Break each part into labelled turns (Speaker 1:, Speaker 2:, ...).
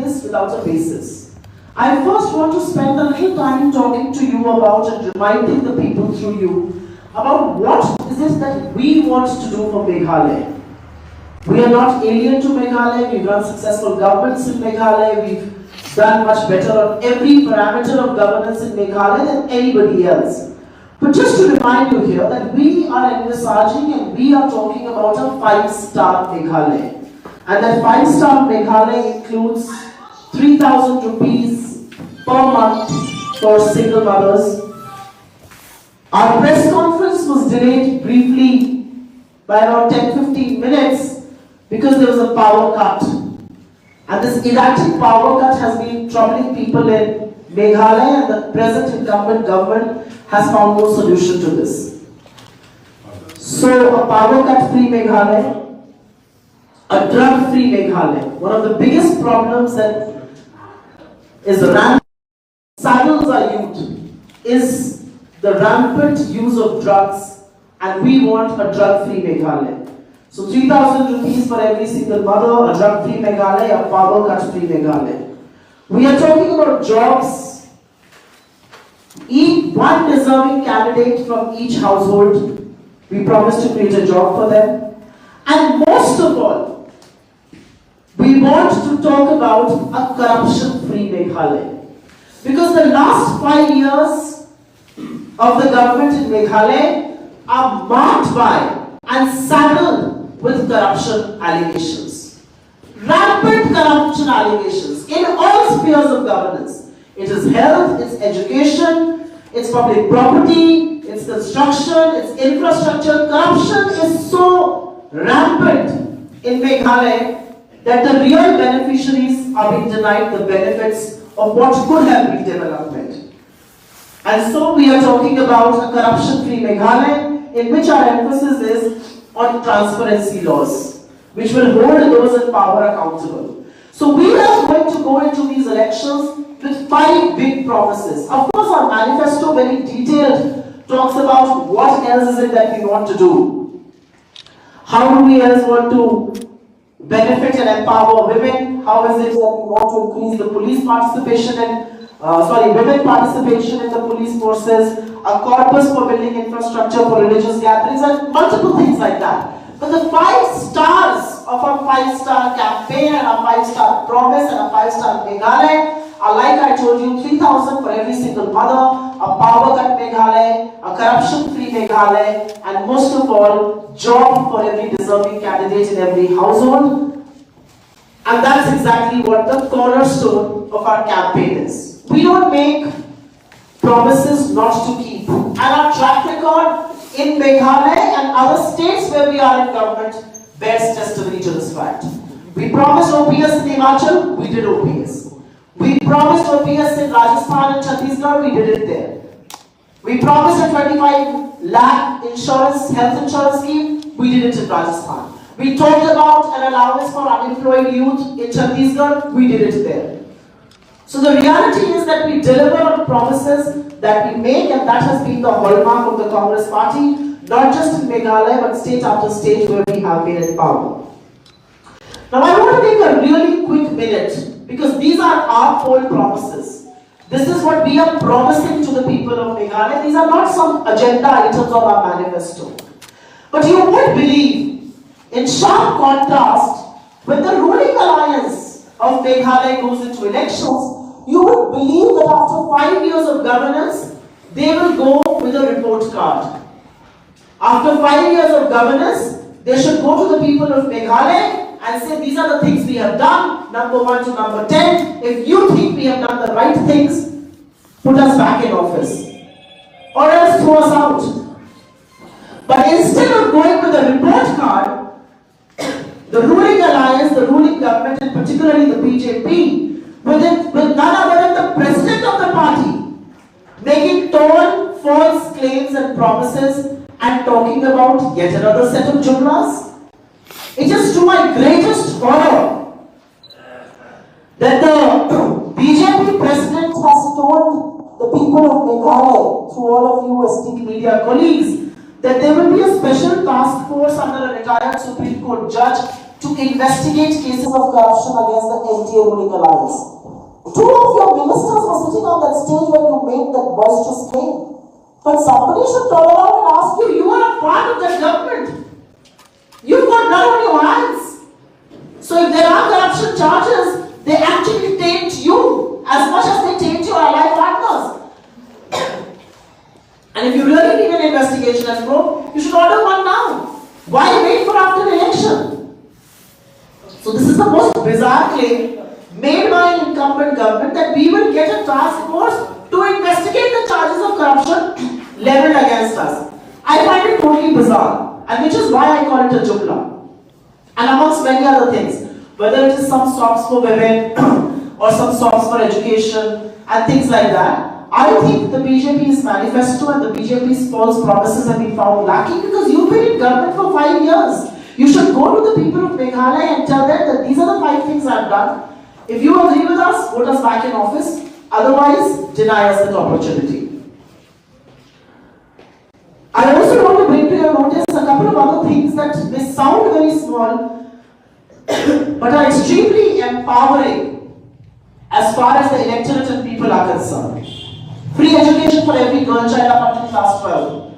Speaker 1: this without a basis. I first want to spend a little time talking to you about and reminding the people through you about what is it that we want to do for Meghalaya. We are not alien to Meghalaya. We've run successful governments in Meghalaya. We've done much better on every parameter of governance in Meghalaya than anybody else. But just to remind you here that we are envisaging and we are talking about a 5-star Meghalaya. And that 5-star Meghalaya includes 3,000 rupees per month for single mothers. Our press conference was delayed briefly by around 10-15 minutes because there was a power cut. And this erratic power cut has been troubling people in Meghalaya, and the present incumbent government has found no solution to this. So a power cut free Meghalaya, a drug free Meghalaya. One of the biggest problems that is rampant saddles our youth is the rampant use of drugs, and we want a drug free Meghalaya. So 3,000 rupees for every single mother, a drug free Meghalaya, a power cut free Meghalaya. We are talking about jobs. Each one deserving candidate from each household, we promise to create a job for them. And most of all, we want to talk about a corruption-free Meghalaya. Because the last 5 years of the government in Meghalaya are marked by and saddled with corruption allegations. Rampant corruption allegations in all spheres of governance. It is health, it's education, it's public property, it's construction, it's infrastructure. Corruption is so rampant in Meghalaya that the real beneficiaries are being denied the benefits of what could have been development. And so we are talking about a corruption-free Meghalaya in which our emphasis is on transparency laws, which will hold those in power accountable. So we are going to go into these elections with 5 big promises. Of course, our manifesto, very detailed, talks about what else is it that we want to do. How do we else want to benefit and empower women? How is it that we want to increase the police participation and women participation in the police forces, a corpus for building infrastructure for religious gatherings, and multiple things like that. But the 5 stars of a 5-star campaign and a 5-star promise and a 5-star Meghalaya are, like I told you, 3,000 for every single mother, a power cut Meghalaya, a corruption-free Meghalaya, and most of all, job for every deserving candidate in every household. And that's exactly what the cornerstone of our campaign is. We don't make promises not to keep. And our track record in Meghalaya and other states where we are in government bears testimony to this fact. We promised OPS in Himachal, we did OPS. We promised OPS in Rajasthan and Chhattisgarh, we did it there. We promised a 25 lakh insurance, health insurance scheme, we did it in Rajasthan. We talked about an allowance for unemployed youth in Chhattisgarh, we did it there. So the reality is that we deliver on promises that we make, and that has been the hallmark of the Congress party, not just in Meghalaya but state after state where we have been in power. Now I want to take a really quick minute because these are our poll promises. This is what we are promising to the people of Meghalaya. These are not some agenda items of our manifesto. But you would believe, in sharp contrast, when the ruling alliance of Meghalaya goes into elections, you would believe that after 5 years of governance, they will go with a report card. After 5 years of governance, they should go to the people of Meghalaya and say, these are the things we have done, number 1 to number 10. If you think we have done the right things, put us back in office. Or else throw us out. But instead of going with a report card, the ruling alliance, the ruling government, and particularly the BJP, with none other than the president of the party, making torn, false claims and promises and talking about yet another set of jumlas. It is to my greatest horror that the BJP president has told the people of Meghalaya, through all of you esteemed media colleagues, that there will be a special task force under a retired Supreme Court judge to investigate cases of corruption against the NDA ruling alliance. Two of your ministers were sitting on that stage when you made that boisterous claim. But somebody should turn around and ask you, you are a part of that government. You've got blood on your hands. So if there are corruption charges, they actually taint you as much as they taint your allied partners. And if you really need an investigation and probe, you should order one now. Why wait for after the election? So this is the most bizarre claim made by an incumbent government that we will get a task force to investigate the charges of corruption leveled against us. I find it totally bizarre, and which is why I call it a jumla. And amongst many other things, whether it is some songs for women or some songs for education and things like that, I think the BJP's manifesto and the BJP's false promises have been found lacking because you've been in government for 5 years. You should go to the people of Meghalaya and tell them that these are the 5 things I've done. If you agree with us, vote us back in office. Otherwise, deny us that opportunity. I also want to bring to your notice a couple of other things that may sound very small but are extremely empowering as far as the electorate and people are concerned. Free education for every girl child up until class 12.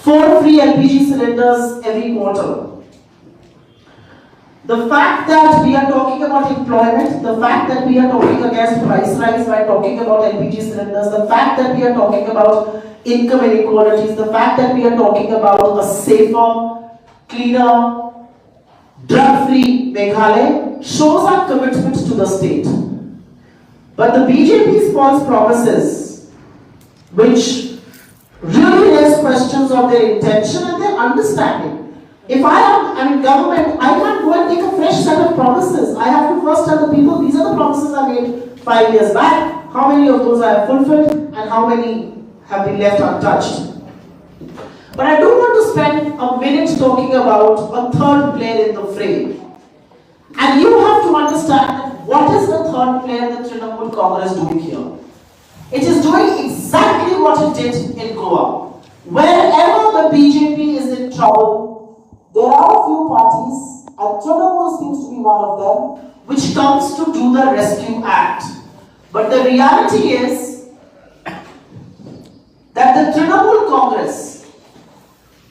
Speaker 1: 4 free LPG cylinders every quarter. The fact that we are talking about employment, the fact that we are talking against price rise by talking about LPG cylinders, the fact that we are talking about income inequalities, the fact that we are talking about a safer, cleaner, drug-free Meghalaya shows our commitment to the state. But the BJP's false promises, which really raise questions of their intention and their understanding. If I am in government, I can't go and make a fresh set of promises. I have to first tell the people, these are the promises I made 5 years back, how many of those I have fulfilled, and how many have been left untouched. But I do want to spend a minute talking about a third player in the fray. And you have to understand what is the third player that Trinamool Congress doing here. It is doing exactly what it did in Goa. Wherever the BJP is in trouble, there are a few parties, and Trinamool seems to be one of them, which comes to do the rescue act. But the reality is that the Trinamool Congress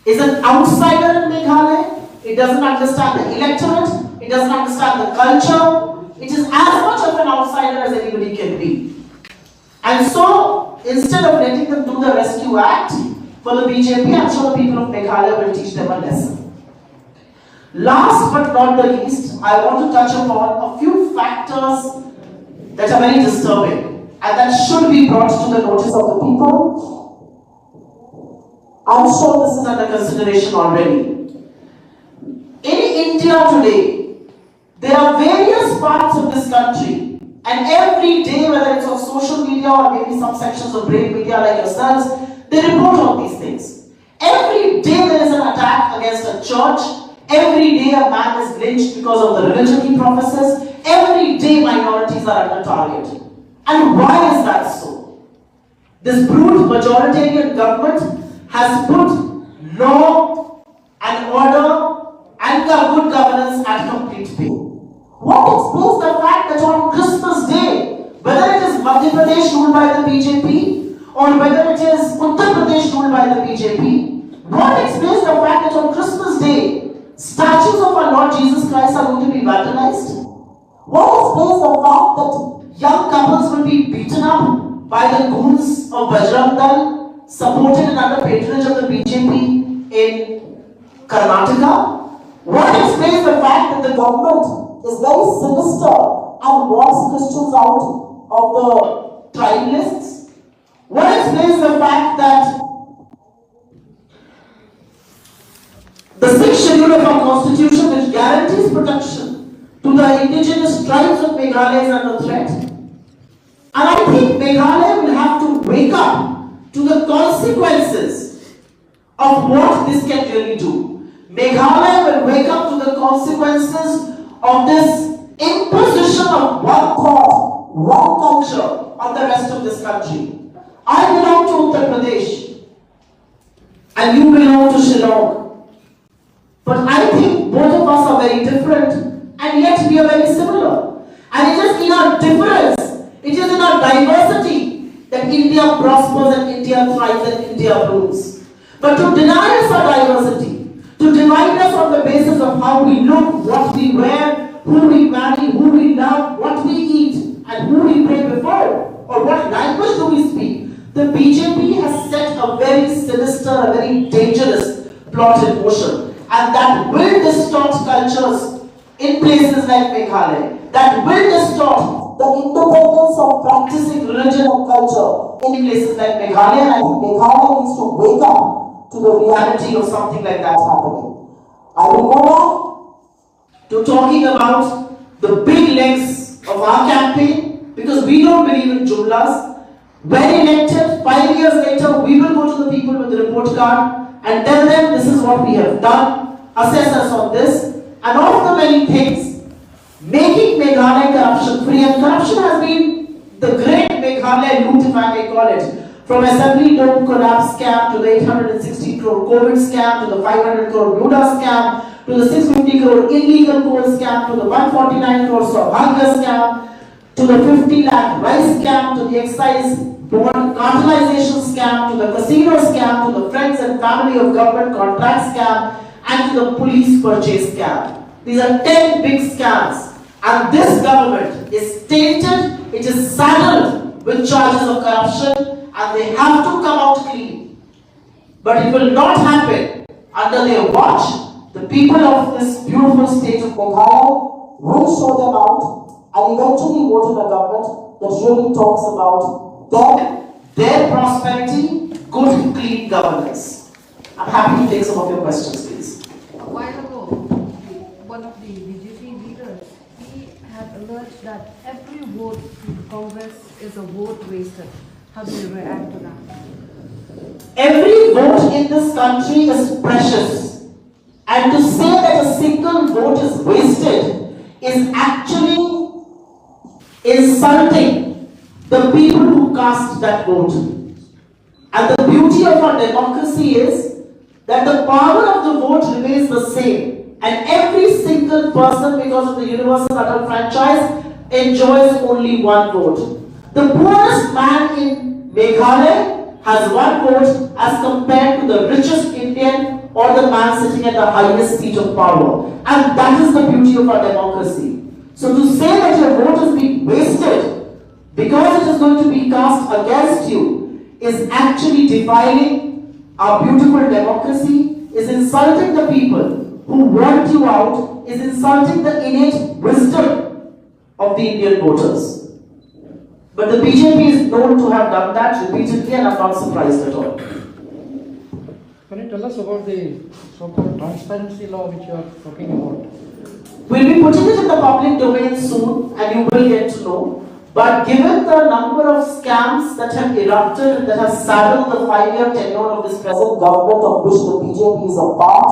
Speaker 1: is an outsider in Meghalaya. It doesn't understand the electorate, it doesn't understand the culture. It is as much of an outsider as anybody can be. And so, instead of letting them do the rescue act for the BJP, I'm sure the people of Meghalaya will teach them a lesson. Last but not the least, I want to touch upon a few factors that are very disturbing and that should be brought to the notice of the people. I'm sure this is under consideration already. In India today, there are various parts of this country, and every day, whether it's on social media or maybe some sections of brave media like yourselves, they report on these things. Every day there is an attack against a church. Every day a man is lynched because of the religion he professes. Every day minorities are under target. And why is that so? This brute majoritarian government has put law and order and good governance at complete pay. What explains the fact that on Christmas Day, whether it is Madhya Pradesh ruled by the BJP or whether it is Uttar Pradesh ruled by the BJP, what explains the fact that on Christmas Day, statues of our Lord Jesus Christ are going to be vandalized? What explains the fact that young couples will be beaten up by the goons of Bajrang Dal, supported and under patronage of the BJP in Karnataka? What explains the fact that the government is very sinister and wants Christians out of the tribe lists? What explains the fact that the 6th schedule of our constitution, which guarantees protection to the indigenous tribes of Meghalaya, is under threat? And I think Meghalaya will have to wake up to the consequences of what this can really do. Meghalaya will wake up to the consequences of this imposition of one thought, one culture on the rest of this country. I belong to Uttar Pradesh and you belong to Shillong. But I think both both of us are very different, and yet we are very similar. And it is in our difference, it is in our diversity that India prospers and India thrives and India blooms. But to deny us our diversity, to divide us on the basis of how we look, what we wear, who we marry, who we love, what we eat, and who we pray before, or what language do we speak, the BJP has set a very sinister, a very dangerous plot in motion, and that will distort cultures in places like Meghalaya, that will distort the independence of practicing religion and culture in places like Meghalaya, and I think Meghalaya needs to wake up to the reality of something like that happening. I will go back to talking about the big legs of our campaign, because we don't believe in jumlas. When elected, 5 years later, we will go to the people with the report card and tell them this is what we have done, assess us on this, and of the many things, making Meghalaya corruption free. And corruption has been the great Meghalaya loot, if I may call it. From assembly dome collapse scam to the 860 crore COVID scam to the 500 crore Buda scam to the 650 crore illegal coal scam to the 149 crore Saubhagya scam to the 50 lakh rice scam to the excise bond cartelization scam to the casino scam to the friends and family of government contract scam and to the police purchase scam. These are 10 big scams, and this government is tainted, it is saddled with charges of corruption, and they have to come out clean. But it will not happen under their watch. The people of this beautiful state of Meghalaya will show them out and eventually vote in a government that really talks about their prosperity, good, clean governance. I'm happy to take some of your questions, please.
Speaker 2: A while ago, one of the BJP leaders, he had alleged that every vote in Congress is a vote wasted. How do you react to that?
Speaker 1: Every vote in this country is precious. And to say that a single vote is wasted is actually insulting the people who cast that vote. And the beauty of our democracy is that the power of the vote remains the same. And every single person, because of the universal adult franchise, enjoys only one vote. The poorest man in Meghalaya has one vote as compared to the richest Indian or the man sitting at the highest seat of power. And that is the beauty of our democracy. So to say that your vote is being wasted because it is going to be cast against you is actually defiling our beautiful democracy, is insulting the people who want you out, is insulting the innate wisdom of the Indian voters. But the BJP is known to have done that repeatedly, and I'm not surprised at all.
Speaker 3: Can you tell us about the so-called transparency law which you are talking about?
Speaker 1: We'll be putting it in the public domain soon, and you will get to know. But given the number of scams that have erupted and that have saddled the 5-year tenure of this present government, of which the BJP is a part,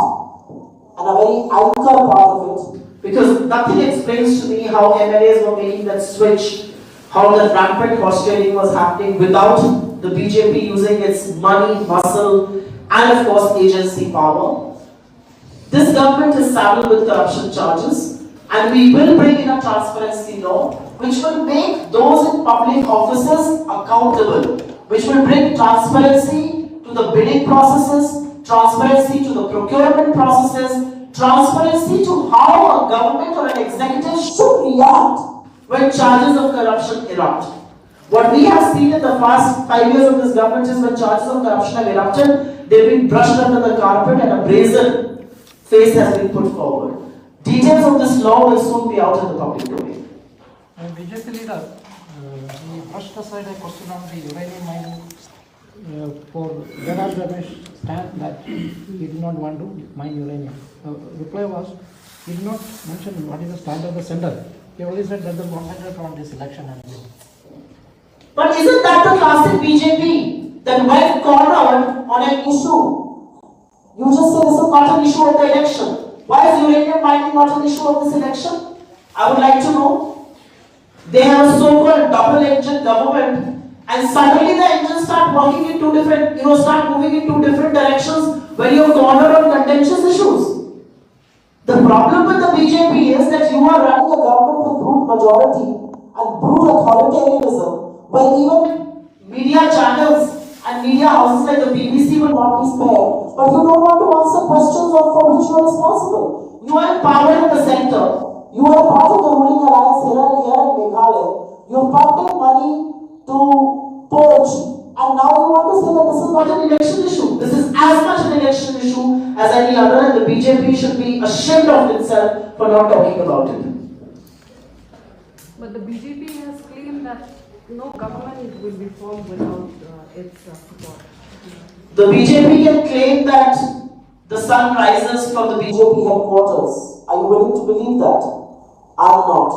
Speaker 1: and a very anchor part of it, because nothing explains to me how MLAs were making that switch, how the rampant horse trading was happening without the BJP using its money, muscle, and of course agency power. This government is saddled with corruption charges, and we will bring in a transparency law which will make those in public offices accountable, which will bring transparency to the bidding processes, transparency to the procurement processes, transparency to how a government or an executive should react when charges of corruption erupt. What we have seen in the past 5 years of this government is when charges of corruption have erupted, they've been brushed under the carpet and a brazen face has been put forward. Details of this law will soon be out in the public domain.
Speaker 3: BJP leader, he brushed aside a question on the uranium mining for Gerard Ramesh stand that he did not want to mine uranium. The reply was, he did not mention what is the stand of the sender. He only said that the concentrate on this election and win.
Speaker 1: But isn't that the classic BJP that when cornered on an issue, you just say this is not an issue of the election? Why is uranium mining not an issue of this election? I would like to know. They have a so-called double-engine government, and suddenly the engines start working in two different, start moving in two different directions when you're cornered on contentious issues. The problem with the BJP is that you are running a government with brute majority and brute authoritarianism, where even media channels and media houses like the BBC will not be spared, but you don't want to answer questions for which you are responsible. You are in power in the center. You are a part of the ruling alliance here in Meghalaya. You have pumped in money to poach, and now you want to say that this is not an election issue. This is as much an election issue as any other, and the BJP should be ashamed of itself for not talking about it.
Speaker 2: But the BJP has claimed that no government will be formed without its support.
Speaker 1: The BJP can claim that the sun rises from the BJP headquarters. Are you willing to believe that? I'm not.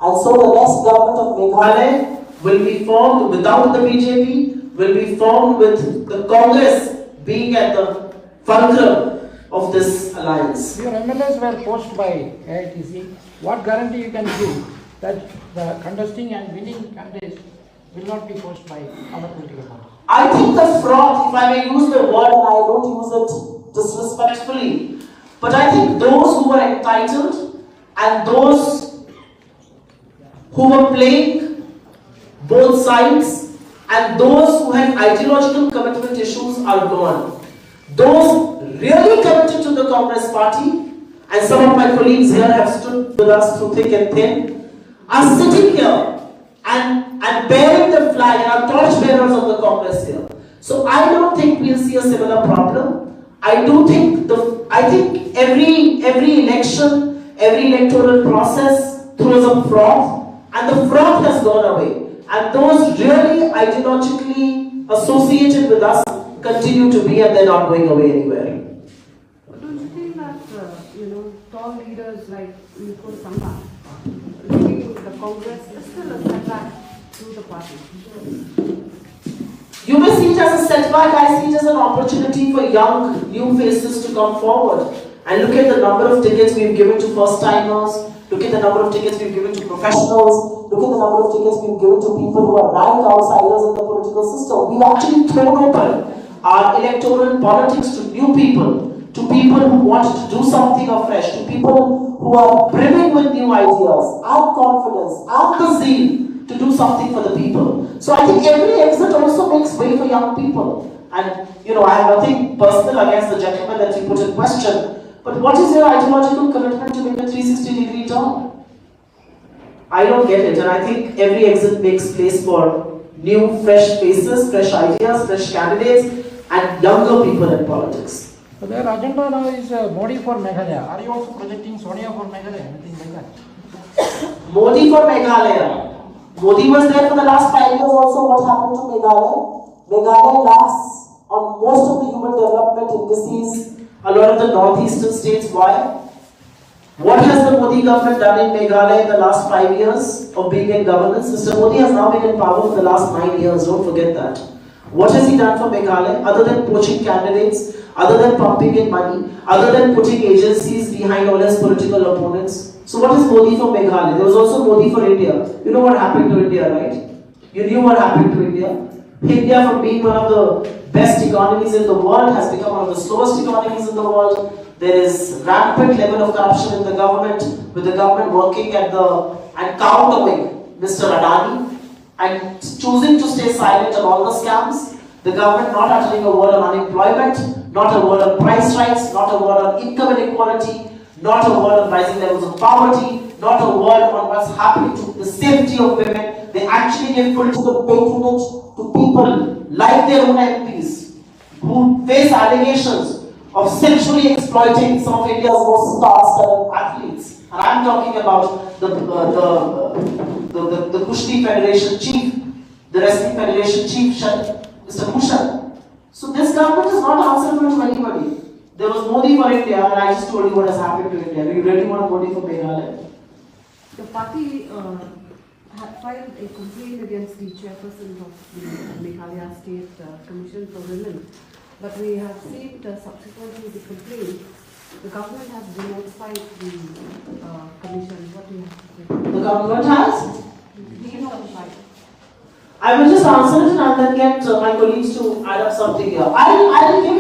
Speaker 1: And so the next government of Meghalaya will be formed without the BJP, will be formed with the Congress being at the fulcrum of this alliance.
Speaker 3: Your MLAs were poached by AITC. What guarantee you can give that the contesting and winning candidates will not be poached by other political parties?
Speaker 1: I think the fraud, if I may use the word, and I don't use it disrespectfully, but I think those who were entitled and those who were playing both sides and those who had ideological commitment issues are gone. Those really committed to the Congress party, and some of my colleagues here have stood with us through thick and thin, are sitting here and bearing the flag and are torch bearers of the Congress here. So I don't think we'll see a similar problem. I think every election, every electoral process throws up fraud, and the fraud has gone away. And those really ideologically associated with us continue to be, and they're not going away anywhere.
Speaker 2: Don't you think that tall leaders like Nicole Samba leading the Congress is still a setback to the party?
Speaker 1: You may see it as a setback. I see it as an opportunity for young, new faces to come forward. And look at the number of tickets we've given to first-timers. Look at the number of tickets we've given to professionals. Look at the number of tickets we've given to people who are ranked outsiders in the political system. We've actually thrown open our electoral politics to new people, to people who want to do something afresh, to people who are brimming with new ideas and confidence and the zeal to do something for the people. So I think every exit also makes way for young people. And I have nothing personal against the gentleman that you put in question, but what is your ideological commitment to make a 360-degree turn? I don't get it, and I think every exit makes place for new, fresh faces, fresh ideas, fresh candidates, and younger people in politics.
Speaker 3: So their agenda now is Modi for Meghalaya. Are you also projecting Sonia for Meghalaya? Anything like that?
Speaker 1: Modi for Meghalaya. Modi was there for the last 5 years also. What happened to Meghalaya? Meghalaya lacks on most of the human development indices a lot of the northeastern states. Why? What has the Modi government done in Meghalaya in the last 5 years of being in governance? Mr. Modi has now been in power for the last 9 years, don't forget that. What has he done for Meghalaya other than poaching candidates, other than pumping in money, other than putting agencies behind all his political opponents? So what is Modi for Meghalaya? There was also Modi for India. You know what happened to India, right? You knew what happened to India. India, from being one of the best economies in the world, has become one of the slowest economies in the world. There is rampant level of corruption in the government, with the government working and countering Mr. Adani and choosing to stay silent on all the scams. The government not uttering a word on unemployment, not a word on price rights, not a word on income inequality, not a word on rising levels of poverty, not a word on what's happening to the safety of women. They actually give political patronage to people like their own MPs who face allegations of sexually exploiting some of India's most star-studded athletes. And I'm talking about the Kushti Federation chief, the Wrestling Federation chief, Mr. Bhushan. So this government is not answerable to anybody. There was Modi for India, and I just told you what has happened to India. Do you really want Modi for Meghalaya?
Speaker 2: The party had filed a complaint against the chairperson of the Meghalaya State Commission for Women. But we have seen that subsequently the complaint, the government has denotified the commission. What do you have to say?
Speaker 1: The government has?
Speaker 2: Denotified.
Speaker 1: I will just answer it and then get my colleagues to add up something here. I'll give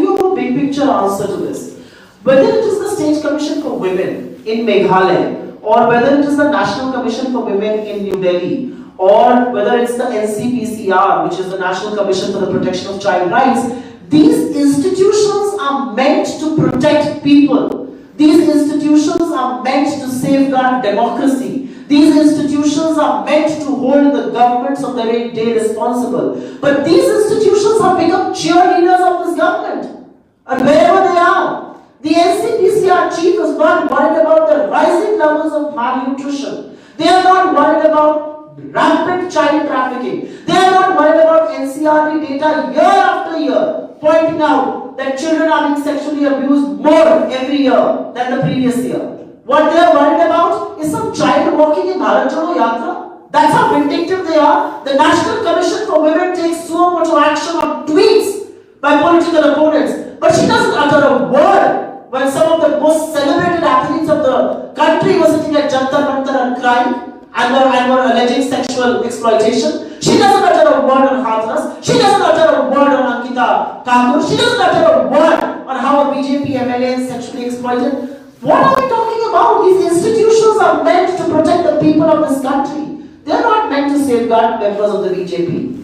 Speaker 1: you a big picture answer to this. Whether it is the State Commission for Women in Meghalaya, or whether it is the National Commission for Women in New Delhi, or whether it's the NCPCR, which is the National Commission for the Protection of Child Rights, these institutions are meant to protect people. These institutions are meant to safeguard democracy. These institutions are meant to hold the governments of the day responsible. But these institutions have become cheerleaders of this government. And wherever they are, the NCPCR chief is not worried about the rising levels of malnutrition. They are not worried about rampant child trafficking. They are not worried about NCRT data year after year, pointing out that children are being sexually abused more every year than the previous year. What they are worried about is some child walking in Bharat Jodo Yatra. That's how vindictive they are. The National Commission for Women takes so much action on tweets by political opponents, but she doesn't utter a word when some of the most celebrated athletes of the country were sitting at Jantar Mantar and crying and were alleging sexual exploitation. She doesn't utter a word on Hathras. She doesn't utter a word on Ankita Thakur. She doesn't utter a word on how a BJP MLA is sexually exploited. What are we talking about? These institutions are meant to protect the people of this country. They are not meant to safeguard members of the BJP.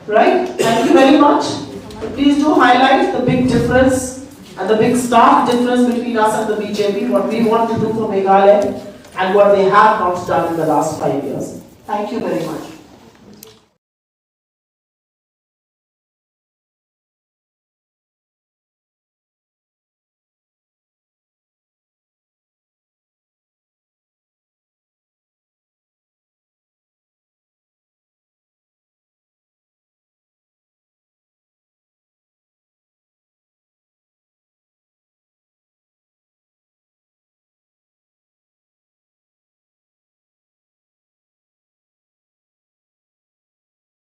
Speaker 1: Right? Thank you very much. Please do highlight the big difference and the big stark difference between us and the BJP, what we want to do for Meghalaya and what they have not done in the last 5 years. Thank you very much.